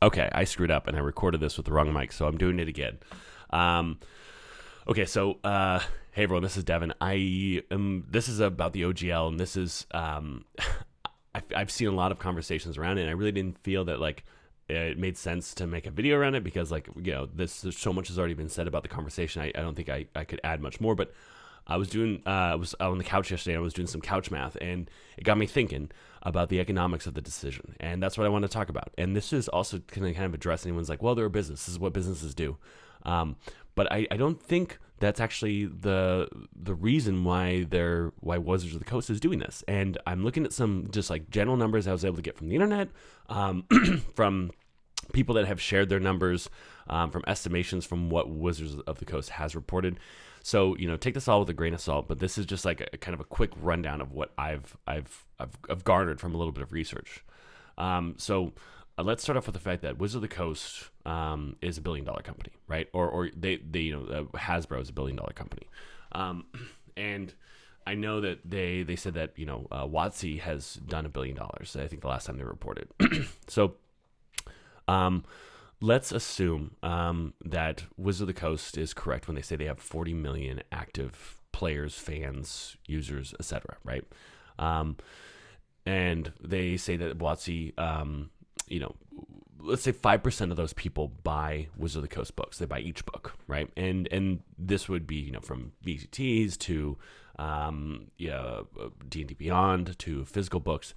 Okay, I screwed up and I recorded this with the wrong mic, so I'm doing it again. Um, okay, so hey everyone, this is Devin. This is about the OGL, and this is I've seen a lot of conversations around it, and I really didn't feel that like it made sense to make a video around it because there's so much has already been said about the conversation. I don't think I could add much more, but I was on the couch yesterday. I was doing some couch math, and it got me thinking about the economics of the decision, and that's what I want to talk about. And this is also kind of address anyone's like, well, they're a business. This is what businesses do. But I don't think that's actually the reason why Wizards of the Coast is doing this. And I'm looking at some just like general numbers I was able to get from the internet, from people that have shared their numbers, from estimations from what Wizards of the Coast has reported. So, take this all with a grain of salt, but this is just like a kind of a quick rundown of what I've garnered from a little bit of research. So let's start off with the fact that Wizards of the Coast is $1 billion company, right? Or they Hasbro is $1 billion company, and I know that they said that WotC has done $1 billion. I think the last time they reported. So, let's assume that Wizards of the Coast is correct when they say they have 40 million active players, fans, users, etc. Right? And they say that WotC, let's say 5% of those people buy Wizards of the Coast books. They buy each book, right? And this would be from VCTs to D&D Beyond to physical books.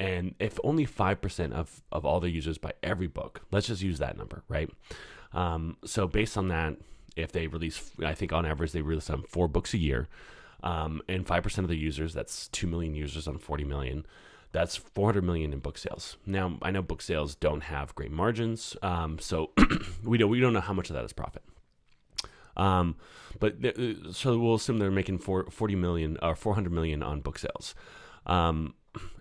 And if only 5% of all their users buy every book, let's just use that number, right? So based on that, if they release, I think on average they release 4 books a year, and 5% of the users, that's 2 million users on 40 million, that's 400 million in book sales. Now, I know book sales don't have great margins, so we don't know how much of that is profit. So we'll assume they're making 40 million or 400 million on book sales.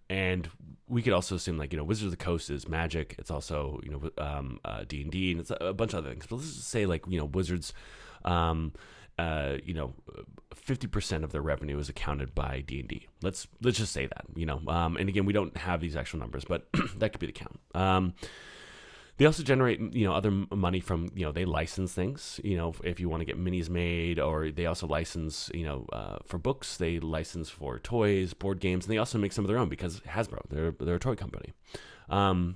And we could also assume Wizards of the Coast is Magic. It's also D&D, and it's a bunch of other things. But let's just say Wizards, 50% of their revenue is accounted by D&D. Let's just say that, and again, we don't have these actual numbers, but that could be the count. They also generate, other money from, they license things, if you want to get minis made, or they also license, for books, they license for toys, board games, and they also make some of their own because Hasbro, they're a toy company. But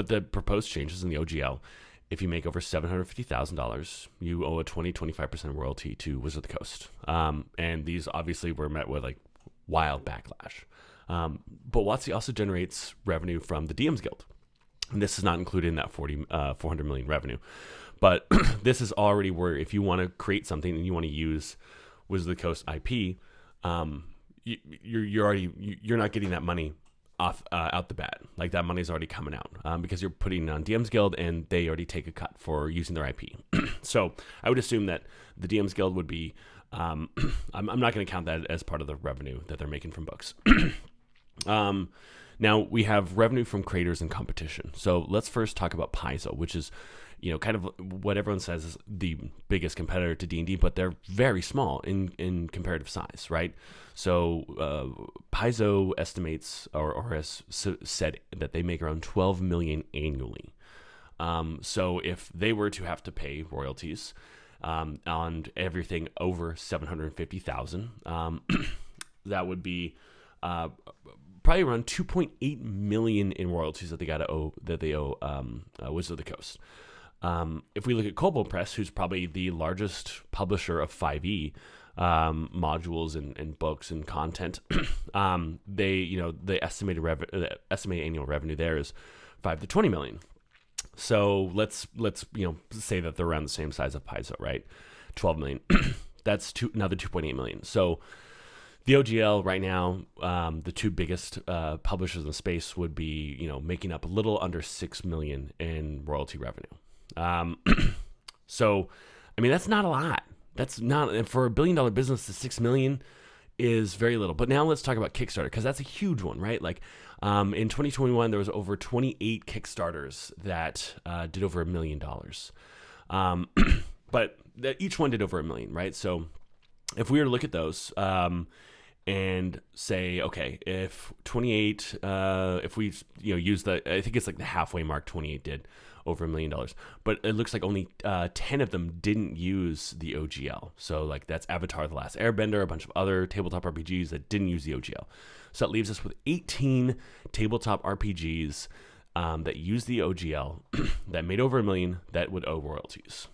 the proposed changes in the OGL, if you make over $750,000, you owe a 25% royalty to Wizards of the Coast. And these obviously were met with wild backlash. But WotC also generates revenue from the DMs Guild. And this is not included in that 400 million revenue. But this is already where if you want to create something and you want to use Wizards of the Coast IP, you're not getting that money off out the bat. Like that money's already coming out because you're putting it on DMs Guild and they already take a cut for using their IP. So I would assume that the DMs Guild would be, I'm not going to count that as part of the revenue that they're making from books. Now we have revenue from creators and competition. So let's first talk about Paizo, which is, kind of what everyone says is the biggest competitor to D&D, but they're very small in comparative size, right? So Paizo estimates or has said that they make around 12 million annually. So if they were to have to pay royalties on everything over 750,000, that would be probably around 2.8 million in royalties that they owe Wizards of the Coast. If we look at Kobo Press, who's probably the largest publisher of 5e modules and books and content, the estimated annual revenue there is 5 to 20 million. So let's say that they're around the same size of Paizo, right? 12 million. That's another 2.8 million. So the OGL right now, the two biggest publishers in the space would be, making up a little under 6 million in royalty revenue. So, I mean, that's not a lot. That's not, for $1 billion business, the 6 million is very little. But now let's talk about Kickstarter, because that's a huge one, right? In 2021, there was over 28 Kickstarters that did over $1 million. But each one did over $1 million, right? So if we were to look at those, and say, okay, if 28, if we use I think it's like the halfway mark. 28 did over $1 million, but it looks like only 10 of them didn't use the OGL. So like that's Avatar: The Last Airbender, a bunch of other tabletop RPGs that didn't use the OGL. So that leaves us with 18 tabletop RPGs that use the OGL that made over $1 million that would owe royalties.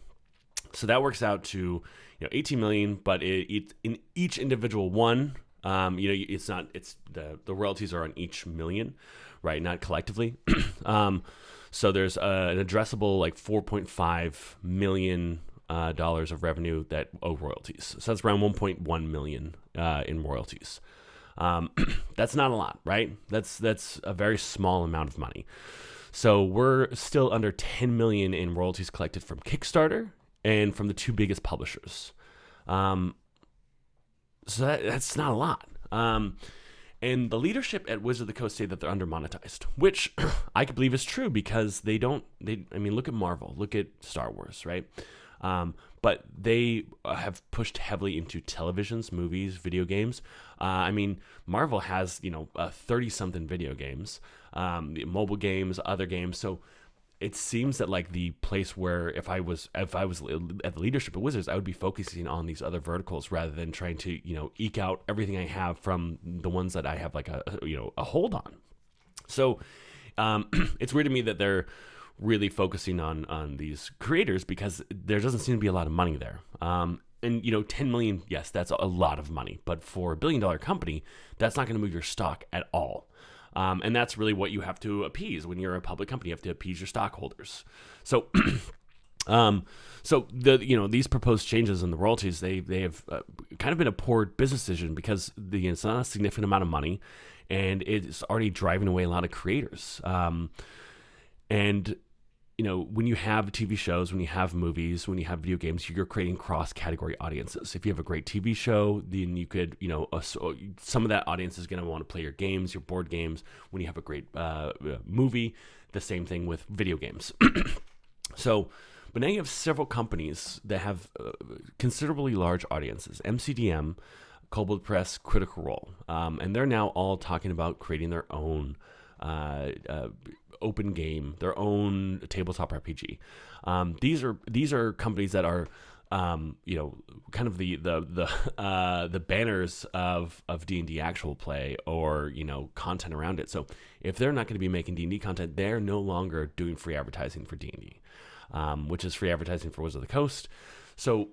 So that works out to 18 million, but it in each individual one, it's not, it's the royalties are on each million, right? Not collectively. So there's an addressable like $4.5 million dollars of revenue that owe royalties. So that's around 1.1 million in royalties. That's not a lot, right? That's a very small amount of money. So we're still under 10 million in royalties collected from Kickstarter and from the two biggest publishers. So that's not a lot. And the leadership at Wizard of the Coast say that they're under-monetized, which I could believe is true because look at Marvel, look at Star Wars, right? But they have pushed heavily into televisions, movies, video games. Marvel has, 30-something video games, mobile games, other games. So it seems that like the place where if I was at the leadership of Wizards, I would be focusing on these other verticals rather than trying to, eke out everything I have from the ones that I have like a hold on. So it's weird to me that they're really focusing on these creators because there doesn't seem to be a lot of money there. And 10 million, yes, that's a lot of money, but for a $1 billion company, that's not going to move your stock at all. And that's really what you have to appease when you're a public company. You have to appease your stockholders. So, these proposed changes in the royalties, they have kind of been a poor business decision because it's not a significant amount of money, and it's already driving away a lot of creators. When you have TV shows, when you have movies, when you have video games, you're creating cross-category audiences. If you have a great TV show, then you could, some of that audience is going to want to play your games, your board games. When you have a great movie, the same thing with video games. But now you have several companies that have considerably large audiences. MCDM, Kobold Press, Critical Role. And they're now all talking about creating their own open game, their own tabletop RPG. These are companies that are, kind of the banners of D&D actual play or content around it. So if they're not going to be making D&D content, they're no longer doing free advertising for D&D, which is free advertising for Wizard of the Coast. So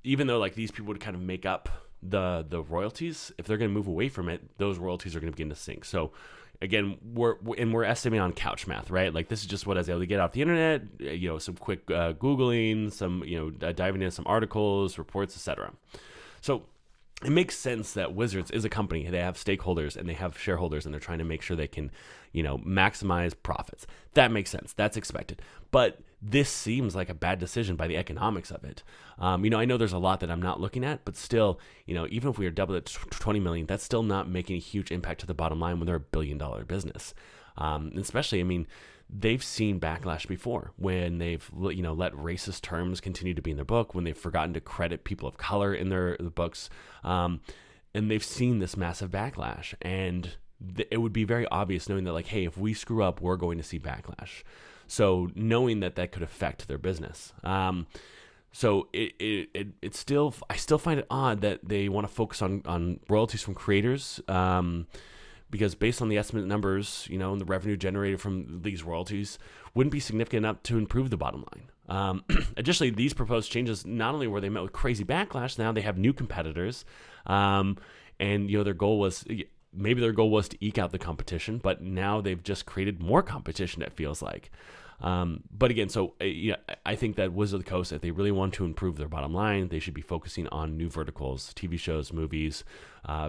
even though like these people would kind of make up the royalties, if they're going to move away from it, those royalties are going to begin to sink. So again, we're estimating on couch math, right? Like this is just what I was able to get off the internet, some quick Googling, some, diving into some articles, reports, etc. So it makes sense that Wizards is a company. They have stakeholders and they have shareholders and they're trying to make sure they can, maximize profits. That makes sense. That's expected. But this seems like a bad decision by the economics of it. I know there's a lot that I'm not looking at, but still, even if we were double at 20 million, that's still not making a huge impact to the bottom line when they're $1 billion business. And especially, they've seen backlash before when they've, let racist terms continue to be in their book, when they've forgotten to credit people of color in the books. And they've seen this massive backlash. And it would be very obvious knowing that, like, hey, if we screw up, we're going to see backlash. So knowing that could affect their business. So it still, I still find it odd that they want to focus on royalties from creators, because based on the estimate numbers, and the revenue generated from these royalties wouldn't be significant enough to improve the bottom line. Additionally, these proposed changes, not only were they met with crazy backlash, now they have new competitors, and their goal was to eke out the competition, but now they've just created more competition, it feels like. But again, I think that Wizard of the Coast, if they really want to improve their bottom line, they should be focusing on new verticals, TV shows, movies,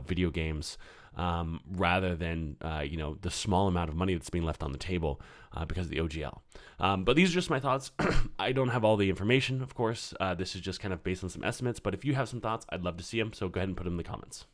video games, rather than, the small amount of money that's being left on the table because of the OGL. But these are just my thoughts. I don't have all the information, of course. This is just kind of based on some estimates, but if you have some thoughts, I'd love to see them. So go ahead and put them in the comments.